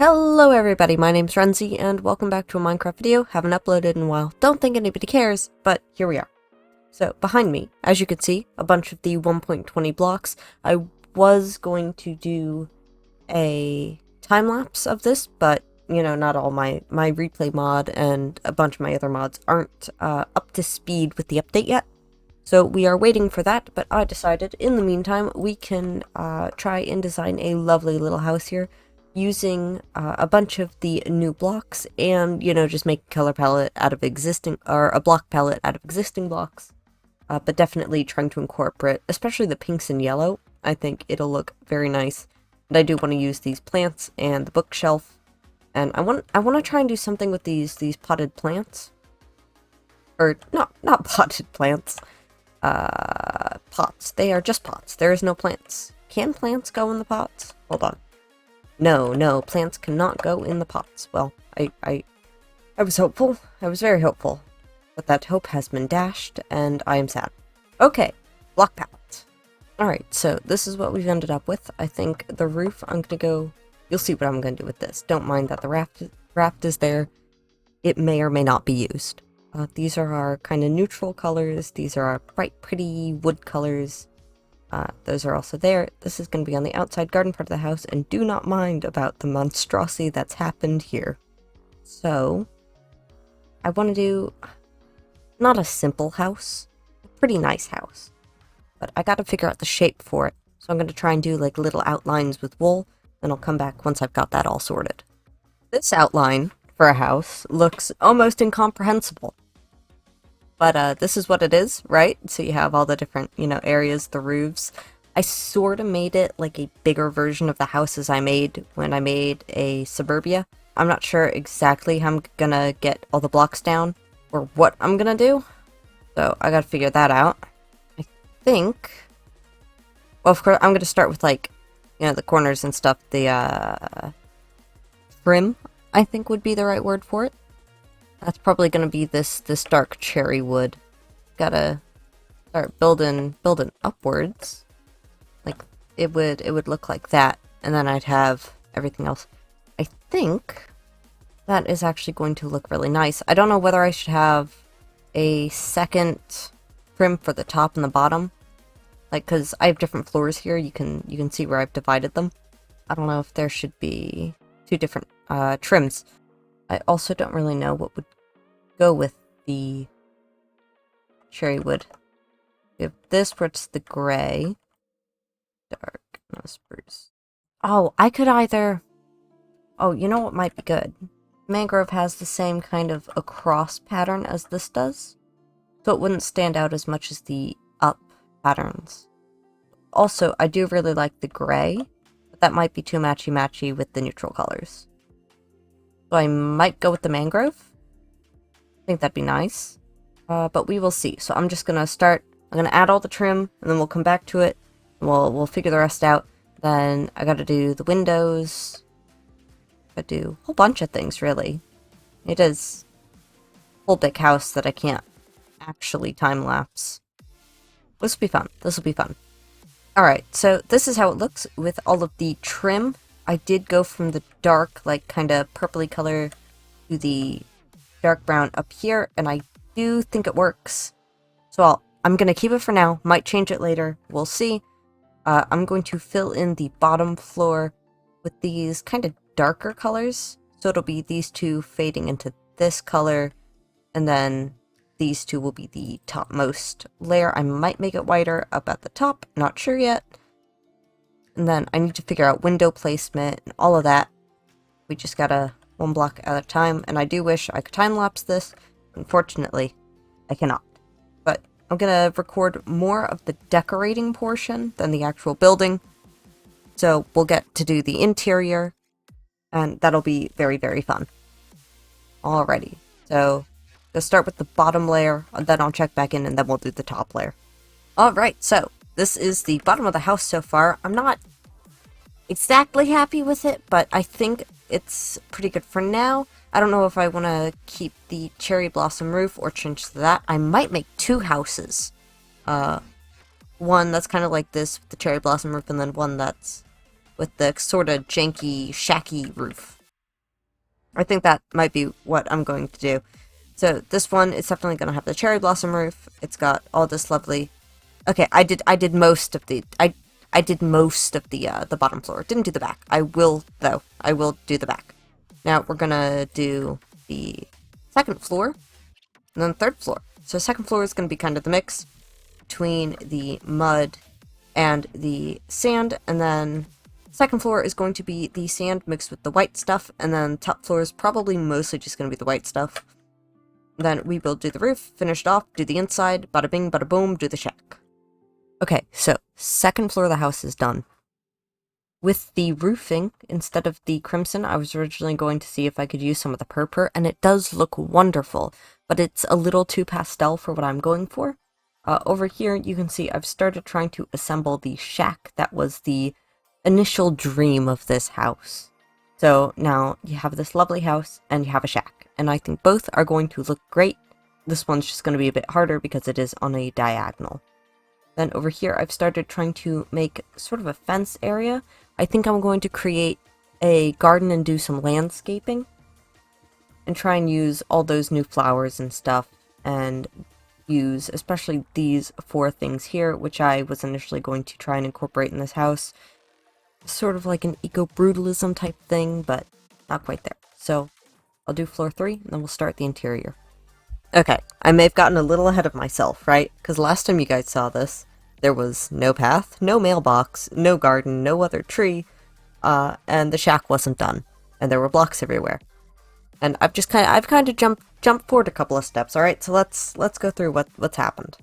Hello everybody, my name's Rennze, and welcome back to a Minecraft video. Haven't uploaded in a while, don't think anybody cares, but here we are. So, behind me, as you can see, a bunch of the 1.20 blocks. I was going to do a time-lapse of this, but, you know, not all my replay mod and a bunch of my other mods aren't up to speed with the update yet. So we are waiting for that, but I decided, in the meantime, we can try and design a lovely little house here, using a bunch of the new blocks and, you know, just make a color palette out of existing, or a block palette out of existing blocks. But definitely trying to incorporate, especially the pinks and yellow. I think it'll look very nice. And I do want to use these plants and the bookshelf. And I want to try and do something with these potted plants. Or, not potted plants. Pots. They are just pots. There is no plants. Can plants go in the pots? Hold on. No, plants cannot go in the pots. Well, I was hopeful. I was very hopeful. But that hope has been dashed, and I am sad. Okay, block palette. Alright, so this is what we've ended up with. I think the roof, I'm gonna go... You'll see what I'm gonna do with this. Don't mind that the raft is there. It may or may not be used. These are our kind of neutral colors. These are our bright, pretty wood colors. Those are also there. This is going to be on the outside garden part of the house, and do not mind about the monstrosity that's happened here. So, I want to do not a simple house, a pretty nice house, but I got to figure out the shape for it. So I'm going to try and do like little outlines with wool, then I'll come back once I've got that all sorted. This outline for a house looks almost incomprehensible. But this is what it is, right? So you have all the different, you know, areas, the roofs. I sort of made it like a bigger version of the houses I made when I made a suburbia. I'm not sure exactly how I'm gonna get all the blocks down or what I'm gonna do. So I gotta figure that out. I think... Well, of course, I'm gonna start with, like, you know, the corners and stuff. The, trim, I think would be the right word for it. That's probably going to be this dark cherry wood. Gotta start building upwards. Like, it would look like that, and then I'd have everything else. I think that is actually going to look really nice. I don't know whether I should have a second trim for the top and the bottom. Like, because I have different floors here, you can see where I've divided them. I don't know if there should be two different trims. I also don't really know what would go with the cherry wood. We have this where it's the gray. Dark. No, spruce. Oh, I could either... Oh, you know what might be good? Mangrove has the same kind of across pattern as this does, so it wouldn't stand out as much as the up patterns. Also, I do really like the gray, but that might be too matchy-matchy with the neutral colors. So I might go with the mangrove. I think that'd be nice. But we will see. So I'm just gonna start. I'm gonna add all the trim, and then we'll come back to it. And we'll figure the rest out. Then I gotta do the windows. Gotta do a whole bunch of things, really. It is a whole big house that I can't actually time-lapse. This will be fun. This will be fun. Alright, so this is how it looks with all of the trim. I did go from the dark, like, kind of purpley color to the dark brown up here, and I do think it works. So I'm going to keep it for now, might change it later, we'll see. I'm going to fill in the bottom floor with these kind of darker colors. So it'll be these two fading into this color, and then these two will be the topmost layer. I might make it whiter up at the top, not sure yet. And then I need to figure out window placement and all of that. We just gotta one block at a time. And I do wish I could time-lapse this. Unfortunately, I cannot. But I'm gonna record more of the decorating portion than the actual building. So we'll get to do the interior. And that'll be very, very fun. Alrighty. So, let's start with the bottom layer. And then I'll check back in and then we'll do the top layer. Alright, so this is the bottom of the house so far. I'm not exactly happy with it, but I think it's pretty good for now. I don't know if I want to keep the cherry blossom roof or change to that. I might make two houses. One that's kind of like this with the cherry blossom roof, and then one that's with the sort of janky, shacky roof. I think that might be what I'm going to do. So this one is definitely going to have the cherry blossom roof. It's got all this lovely... Okay, I did most of the... I did most of the bottom floor. Didn't do the back. I will, though. I will do the back. Now, we're going to do the second floor, and then third floor. So second floor is going to be kind of the mix between the mud and the sand, and then second floor is going to be the sand mixed with the white stuff, and then top floor is probably mostly just going to be the white stuff. Then we will do the roof, finish it off, do the inside, bada bing, bada boom, do the shack. Okay, so second floor of the house is done. With the roofing, instead of the crimson, I was originally going to see if I could use some of the purpur, and it does look wonderful, but it's a little too pastel for what I'm going for. Over here, you can see I've started trying to assemble the shack that was the initial dream of this house. So now you have this lovely house, and you have a shack, and I think both are going to look great. This one's just going to be a bit harder because it is on a diagonal. Then over here, I've started trying to make sort of a fence area. I think I'm going to create a garden and do some landscaping. And try and use all those new flowers and stuff. And use especially these 4 things here, which I was initially going to try and incorporate in this house. Sort of like an eco-brutalism type thing, but not quite there. So I'll do floor 3, and then we'll start the interior. Okay, I may have gotten a little ahead of myself, right? Because last time you guys saw this, there was no path, no mailbox, no garden, no other tree, and the shack wasn't done, and there were blocks everywhere. And I've kind of jumped forward a couple of steps. All right, so let's go through what's happened.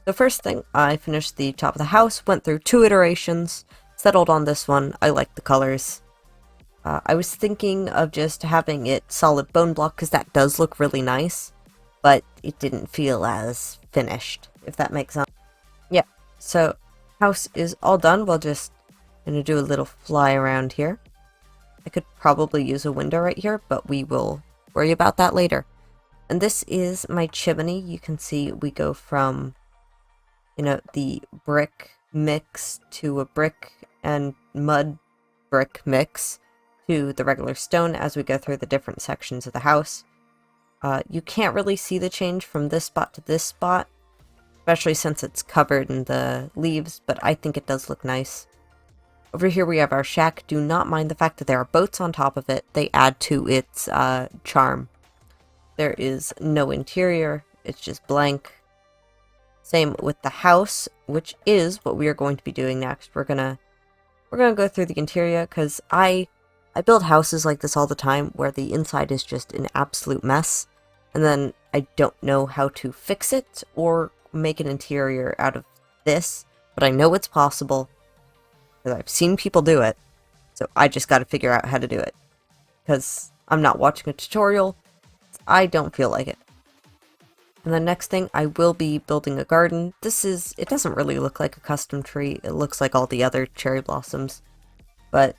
The first thing, I finished the top of the house, went through 2 iterations, settled on this one. I like the colors. I was thinking of just having it solid bone block because that does look really nice. But it didn't feel as finished, if that makes sense. Yeah, so house is all done. We'll just gonna do a little fly around here. I could probably use a window right here, but we will worry about that later. And this is my chimney. You can see we go from, you know, the brick mix to a brick and mud brick mix to the regular stone as we go through the different sections of the house. You can't really see the change from this spot to this spot, especially since it's covered in the leaves, but I think it does look nice. Over here we have our shack. Do not mind the fact that there are boats on top of it. They add to its charm. There is no interior. It's just blank. Same with the house, which is what we are going to be doing next. We're gonna go through the interior because I build houses like this all the time where the inside is just an absolute mess. And then I don't know how to fix it or make an interior out of this, but I know it's possible because I've seen people do it. So I just got to figure out how to do it because I'm not watching a tutorial. I don't feel like it. And the next thing, I will be building a garden. It doesn't really look like a custom tree. It looks like all the other cherry blossoms, but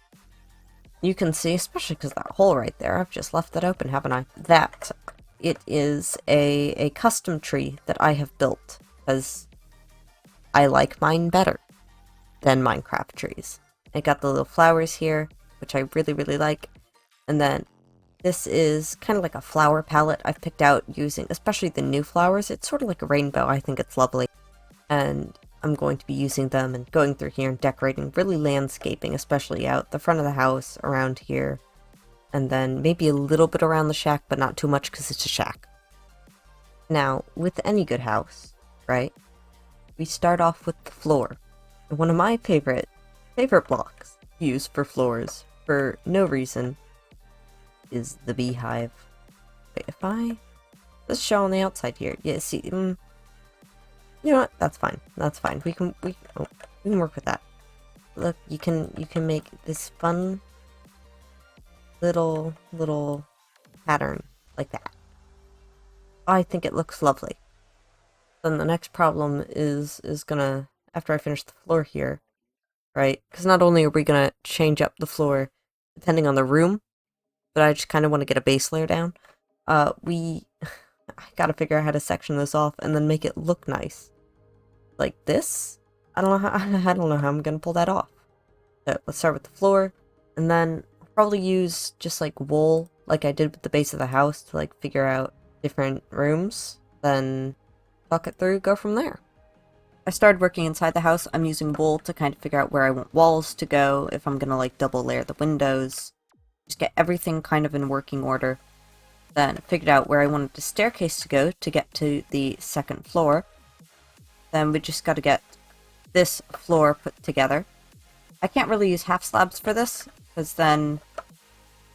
you can see, especially because that hole right there, I've just left that open, haven't I? That it is a custom tree that I have built because I like mine better than Minecraft trees. I got the little flowers here, which I really, really like. And then this is kind of like a flower palette I've picked out using, especially the new flowers. It's sort of like a rainbow. I think it's lovely. And I'm going to be using them and going through here and decorating, really landscaping, especially out the front of the house, around here. And then maybe a little bit around the shack, but not too much because it's a shack. Now, with any good house, right, we start off with the floor. And one of my favorite blocks used for floors, for no reason, is the beehive. Wait, let's show on the outside here. Yeah, see, you know what? That's fine. That's fine. We can work with that. Look, you can make this fun little pattern like that. I think it looks lovely. Then the next problem is gonna, after I finish the floor here, right? Because not only are we gonna change up the floor depending on the room, but I just kind of want to get a base layer down. I gotta figure out how to section this off and then make it look nice. Like this? I don't know how I'm gonna pull that off. So let's start with the floor, and then I'll probably use just like wool like I did with the base of the house, to like figure out different rooms, then talk it through, go from there. I started working inside the house. I'm using wool to kind of figure out where I want walls to go, if I'm gonna like double layer the windows, just get everything kind of in working order. Then figured out where I wanted the staircase to go to get to the second floor. Then we just gotta get this floor put together. I can't really use half slabs for this, because then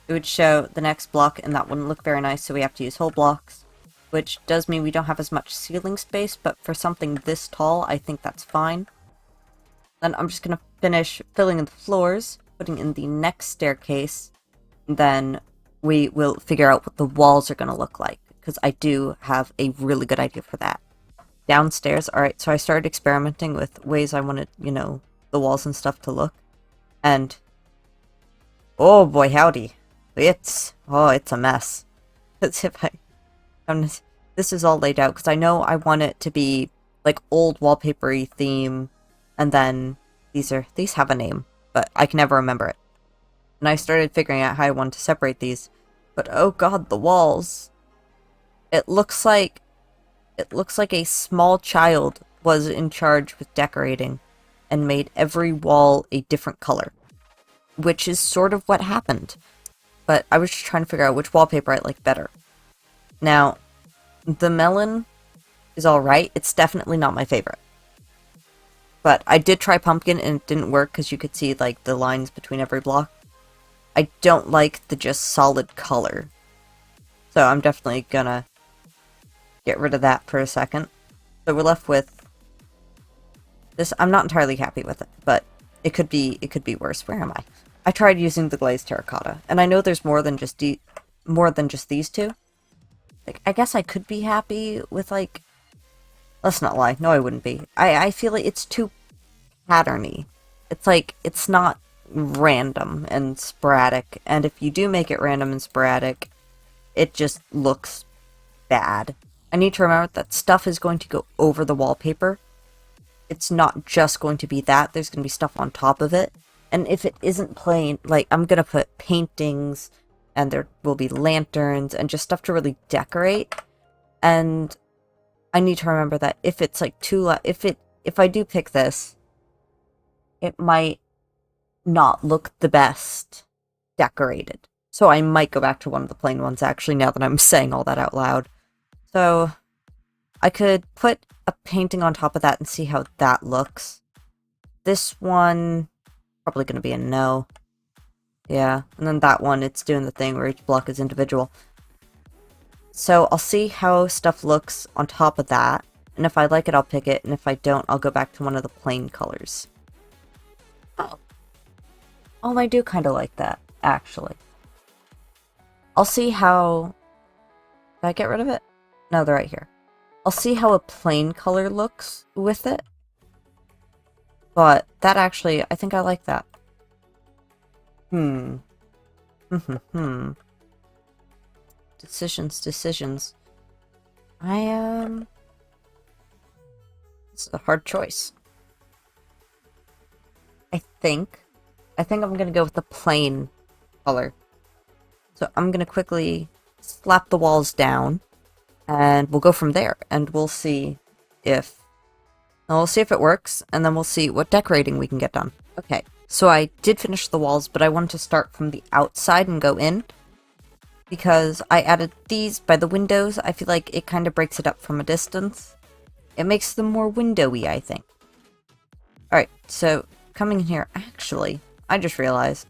it would show the next block and that wouldn't look very nice, so we have to use whole blocks. Which does mean we don't have as much ceiling space, but for something this tall, I think that's fine. Then I'm just gonna finish filling in the floors, putting in the next staircase, and then we will figure out what the walls are gonna look like, because I do have a really good idea for that. Downstairs, alright, so I started experimenting with ways I wanted, you know, the walls and stuff to look, and oh boy howdy, it's a mess. As if this is all laid out, because I know I want it to be like old wallpapery theme, and then these have a name, but I can never remember it. And I started figuring out how I wanted to separate these, but oh god, the walls. It looks like a small child was in charge with decorating and made every wall a different color, which is sort of what happened. But I was just trying to figure out which wallpaper I like better. Now, the melon is alright. It's definitely not my favorite. But I did try pumpkin and it didn't work because you could see like the lines between every block. I don't like the just solid color. So I'm definitely gonna get rid of that for a second. So we're left with this. I'm not entirely happy with it, but it could be worse. Where am I? I tried using the glazed terracotta, and I know there's more than just these two. Like, I guess I could be happy with, like... Let's not lie. No, I wouldn't be. I feel like it's too patterny. It's like, it's not random and sporadic. And if you do make it random and sporadic, it just looks bad. I need to remember that stuff is going to go over the wallpaper. It's not just going to be that. There's going to be stuff on top of it. And if it isn't plain, like, I'm going to put paintings... and there will be lanterns and just stuff to really decorate. And I need to remember that if it's like if I do pick this, it might not look the best decorated. So I might go back to one of the plain ones actually, now that I'm saying all that out loud. So I could put a painting on top of that and see how that looks. This one, probably going to be a no. Yeah, and then that one, it's doing the thing where each block is individual. So I'll see how stuff looks on top of that, and if I like it, I'll pick it, and if I don't, I'll go back to one of the plain colors. Oh, I do kind of like that, actually. I'll see how... Did I get rid of it? No, they're right here. I'll see how a plain color looks with it. But that actually, I think I like that. Decisions. It's a hard choice. I think I'm gonna go with the plain color. So I'm gonna quickly slap the walls down, and we'll go from there, and we'll see if it works, and then we'll see what decorating we can get done. Okay. So I did finish the walls, but I wanted to start from the outside and go in. Because I added these by the windows, I feel like it kind of breaks it up from a distance. It makes them more windowy, I think. Alright, so coming in here, actually, I just realized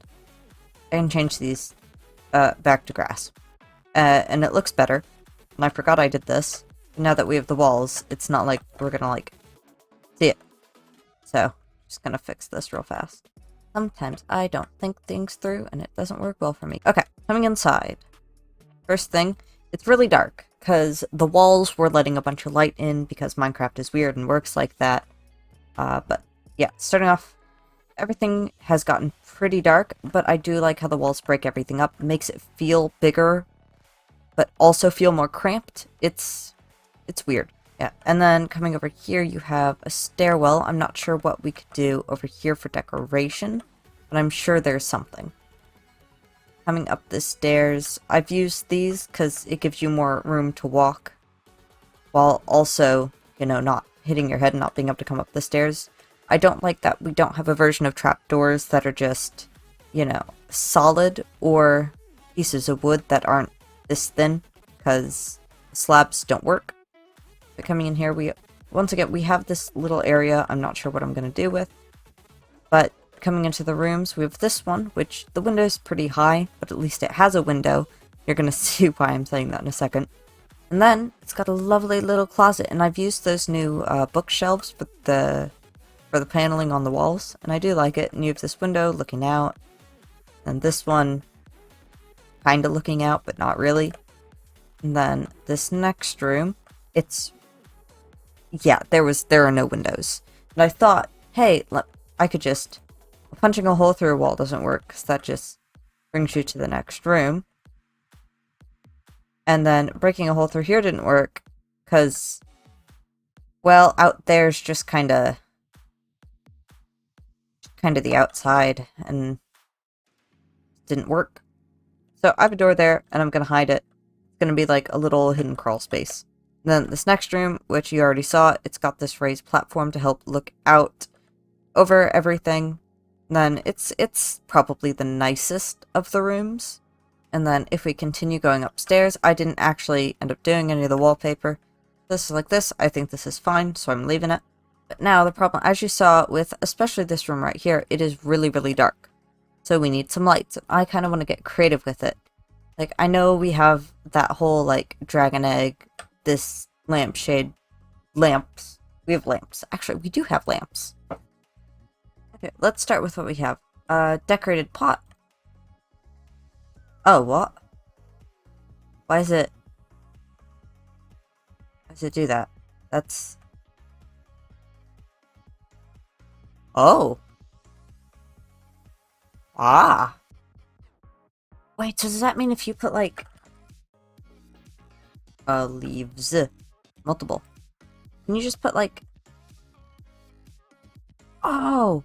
I can change these back to grass. And it looks better. And I forgot I did this. Now that we have the walls, it's not like we're gonna, like, see it. So, just gonna fix this real fast. Sometimes I don't think things through, and it doesn't work well for me. Okay, coming inside. First thing, it's really dark, because the walls were letting a bunch of light in, because Minecraft is weird and works like that. But, yeah, starting off, everything has gotten pretty dark, but I do like how the walls break everything up. It makes it feel bigger, but also feel more cramped. It's weird. Yeah, and then coming over here, you have a stairwell. I'm not sure what we could do over here for decoration, but I'm sure there's something. coming up the stairs. I've used these because it gives you more room to walk, while also, you know, not hitting your head and not being able to come up the stairs. I don't like that we don't have a version of trapdoors that are just, you know, solid, or pieces of wood that aren't this thin, because slabs don't work. But coming in here, once again, we have this little area I'm not sure what I'm going to do with. But coming into the rooms, we have this one, which the window is pretty high, but at least it has a window. You're going to see why I'm saying that in a second. And then it's got a lovely little closet, and I've used those new bookshelves for the paneling on the walls, and I do like it. And you have this window looking out, and this one kind of looking out, but not really. And then this next room, yeah, there are no windows. And I thought, hey, I could just, punching a hole through a wall doesn't work, because that just brings you to the next room. And then breaking a hole through here didn't work, because, well, out there's just kind of the outside, and didn't work. So I have a door there, and I'm going to hide it. It's going to be like a little hidden crawl space. And then this next room, which you already saw, it's got this raised platform to help look out over everything. And then it's probably the nicest of the rooms. And then if we continue going upstairs, I didn't actually end up doing any of the wallpaper. This is like this. I think this is fine, so I'm leaving it. But now the problem, as you saw with especially this room right here, it is really, really dark. So we need some lights. I kind of want to get creative with it. Like, I know we have that whole, like, dragon egg, this lampshade, lamps. We have lamps. Actually, we do have lamps. Okay, let's start with what we have. Decorated pot. Oh, what? Why does it do that? That's... Oh. Ah. Wait, so does that mean if you put, like... leaves. Multiple. Can you just put, like... Oh!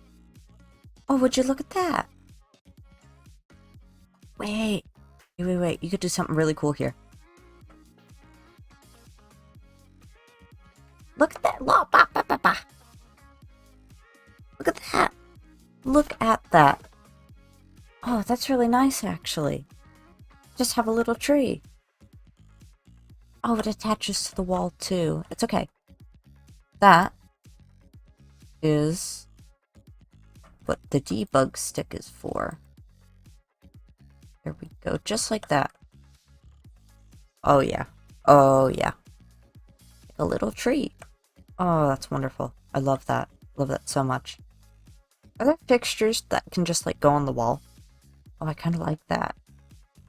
Oh, would you look at that? Wait. Wait. You could do something really cool here. Look at that. Look at that. Look at that. Oh, that's really nice, actually. Just have a little tree. Oh, it attaches to the wall, too. It's okay. That is what the debug stick is for. There we go. Just like that. Oh, yeah. Oh, yeah. A little tree. Oh, that's wonderful. I love that. Love that so much. Are there fixtures that can just, like, go on the wall? Oh, I kind of like that.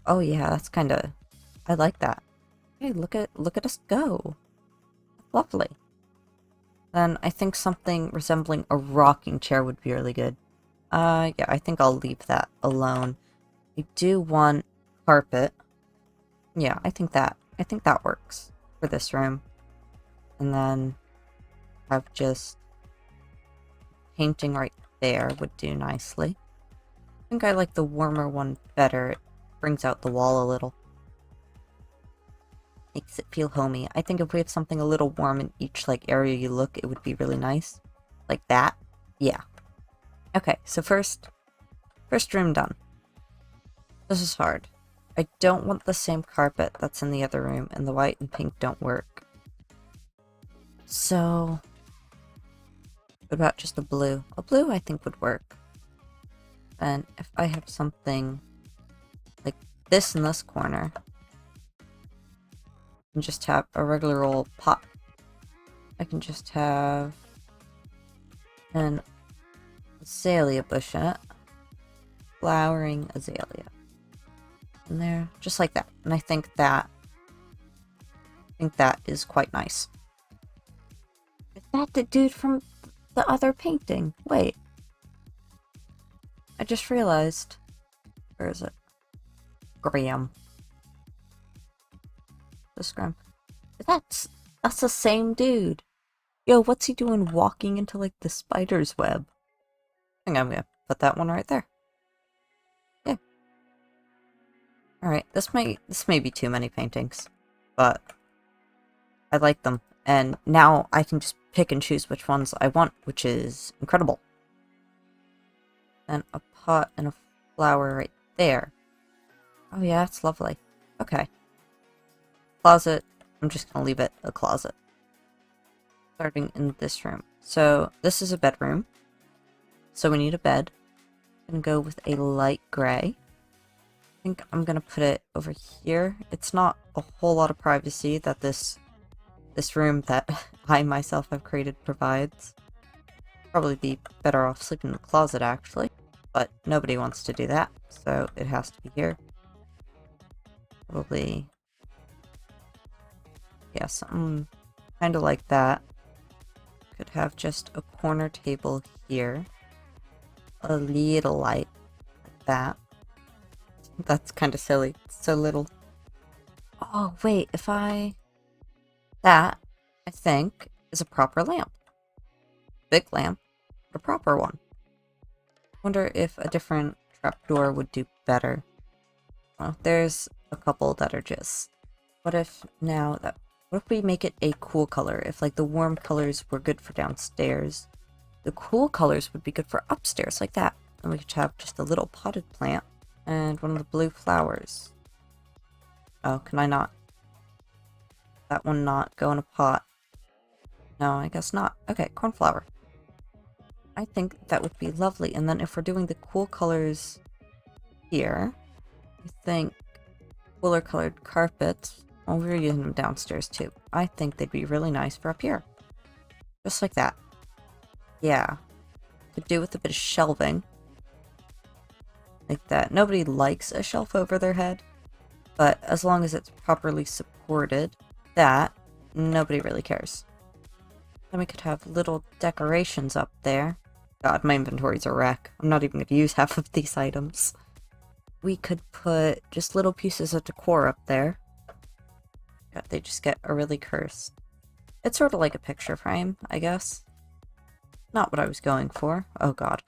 Oh, yeah, that's kind of... I like that. Hey, look at us go. Lovely. Then I think something resembling a rocking chair would be really good. Yeah, I think I'll leave that alone. I do want carpet. Yeah, I think that works for this room. And then have just painting right there would do nicely. I think I like the warmer one better. It brings out the wall a little. Makes it feel homey. I think if we have something a little warm in each, like, area you look, it would be really nice. Like that. Yeah. Okay, so first room done. This is hard. I don't want the same carpet that's in the other room, and the white and pink don't work. So... what about just a blue? A blue I think would work. And if I have something like this in this corner, and just have a regular old pot. I can just have an azalea bush in it. Flowering azalea. And there, just like that. And I think that is quite nice. Is that the dude from the other painting? Wait. I just realized. Where is it? Graham. This Graham. That's the same dude. Yo, what's he doing walking into, like, the spider's web? I think I'm gonna put that one right there. Yeah. Alright, this may be too many paintings, but I like them. And now I can just pick and choose which ones I want, which is incredible. And a pot and a flower right there. Oh yeah, it's lovely. Okay. Closet. I'm just gonna leave it a closet. Starting in this room. So, this is a bedroom. So we need a bed. I'm gonna go with a light gray. I think I'm gonna put it over here. It's not a whole lot of privacy that this room that I myself have created provides. Probably be better off sleeping in the closet, actually. But nobody wants to do that, so it has to be here. Probably... yeah, something kind of like that. Could have just a corner table here. A little light like that. That's kind of silly. It's so little. Oh, wait, if I... that, I think, is a proper lamp. Big lamp, but a proper one. Wonder if a different trapdoor would do better. Well, there's a couple that are just... what if now that... what if we make it a cool color? If, like, the warm colors were good for downstairs, the cool colors would be good for upstairs, like that. And we could have just a little potted plant and one of the blue flowers. Oh, can I not? That one not go in a pot? No, I guess not. Okay, cornflower. I think that would be lovely. And then if we're doing the cool colors here, I think cooler colored carpets. Well, we're using them downstairs too. I think they'd be really nice for up here. Just like that. Yeah. Could do with a bit of shelving. Like that. Nobody likes a shelf over their head. But as long as it's properly supported, that, nobody really cares. Then we could have little decorations up there. God, my inventory's a wreck. I'm not even going to use half of these items. We could put just little pieces of decor up there. God, they just get a really cursed. It's sort of like a picture frame, I guess. Not what I was going for. Oh god.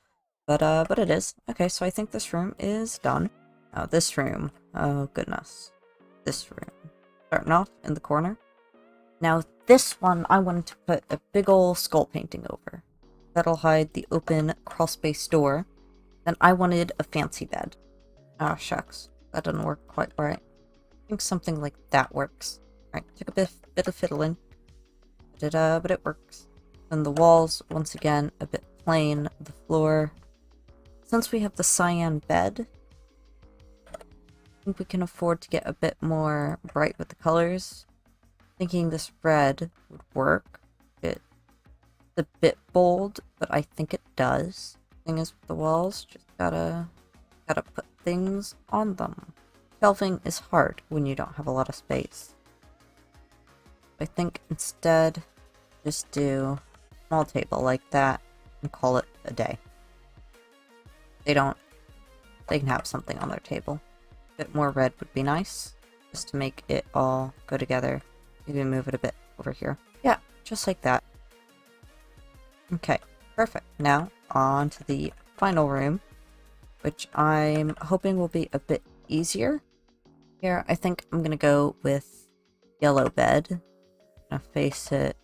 But it is. Okay, so I think this room is done. Oh, this room. Oh goodness. This room. Starting off in the corner. Now this one I wanted to put a big ol' skull painting over. That'll hide the open crawl space door. Then I wanted a fancy bed. Ah, shucks. That didn't work quite right. I think something like that works. Alright, took a bit of fiddling. But it works. Then the walls, once again, a bit plain. The floor. Since we have the cyan bed, I think we can afford to get a bit more bright with the colors. Thinking this red would work. It's a bit bold, but I think it does. Thing is with the walls, just gotta put things on them. Shelving is hard when you don't have a lot of space. I think instead, just do a small table like that and call it a day. They can have something on their table. A bit more red would be nice, just to make it all go together. Maybe move it a bit over here. Yeah, just like that. Okay, perfect. Now, on to the final room, which I'm hoping will be a bit easier. Here, I think I'm gonna go with yellow bed. Gonna face it.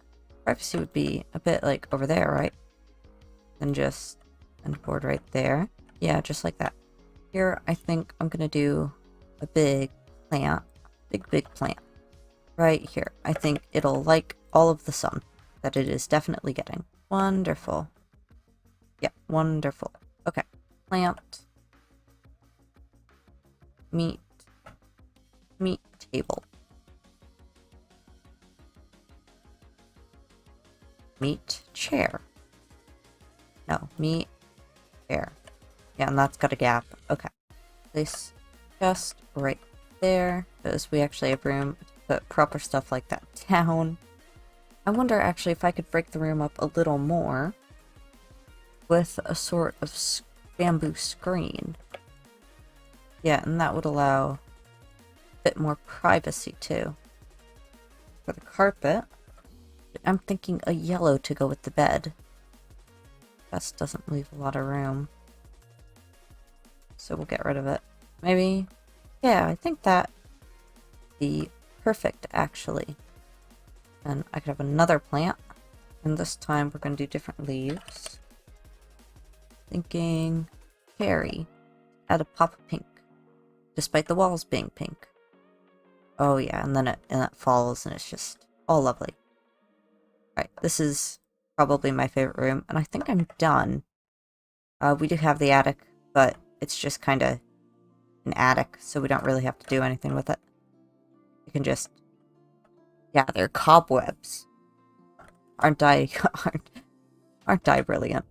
Privacy would be a bit like over there, right? Then just end board right there. Yeah, just like that. Here, I think I'm gonna do a big plant. Big plant. Right here. I think it'll like all of the sun that it is definitely getting. Wonderful. Yeah, wonderful. Okay. Plant. Meat table. Meat chair. No, meat chair. Yeah, and that's got a gap. Okay. Place just right there, because we actually have room to put proper stuff like that down. I wonder actually if I could break the room up a little more with a sort of bamboo screen. Yeah, and that would allow a bit more privacy too. For the carpet, I'm thinking a yellow to go with the bed. That doesn't leave a lot of room. So we'll get rid of it. Maybe Yeah, I think that be perfect, actually. And I could have another plant. And this time we're going to do different leaves. Thinking cherry. Add a pop of pink. Despite the walls being pink. Oh yeah, and then it falls and it's just all lovely. Right, this is probably my favorite room, and I think I'm done. We do have the attic, but it's just kind of an attic, so we don't really have to do anything with it. You can just... Yeah, they're cobwebs. Aren't I... aren't I brilliant?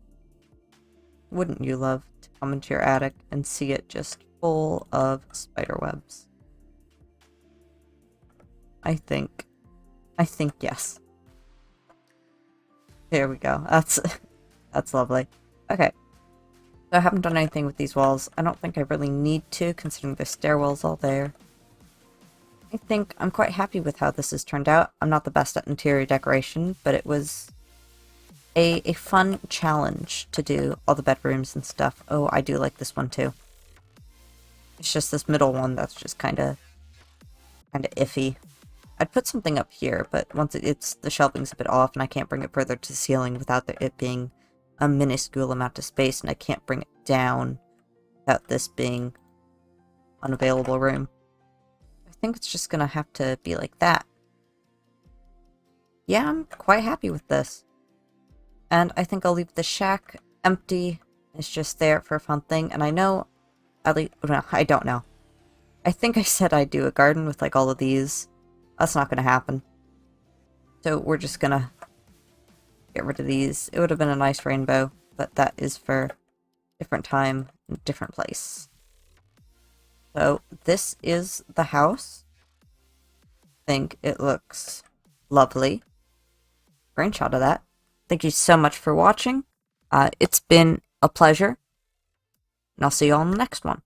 Wouldn't you love to come into your attic and see it just full of spider webs? I think yes. There we go. That's lovely. Okay. So I haven't done anything with these walls. I don't think I really need to, considering the stairwell's all there. I think I'm quite happy with how this has turned out. I'm not the best at interior decoration, but it was a fun challenge to do all the bedrooms and stuff. Oh, I do like this one too. It's just this middle one that's just kind of iffy. I'd put something up here, but once the shelving's a bit off and I can't bring it further to the ceiling without it being a minuscule amount of space, and I can't bring it down without this being unavailable room. I think it's just gonna have to be like that. Yeah, I'm quite happy with this. And I think I'll leave the shack empty. It's just there for a fun thing, and I know, at least, no, I don't know. I think I said I'd do a garden with like all of these. That's not gonna happen. So we're just gonna get rid of these. It would have been a nice rainbow, but that is for different time and different place. So this is the house. I think it looks lovely. Screenshot of that. Thank you so much for watching. It's been a pleasure, and I'll see you on the next one.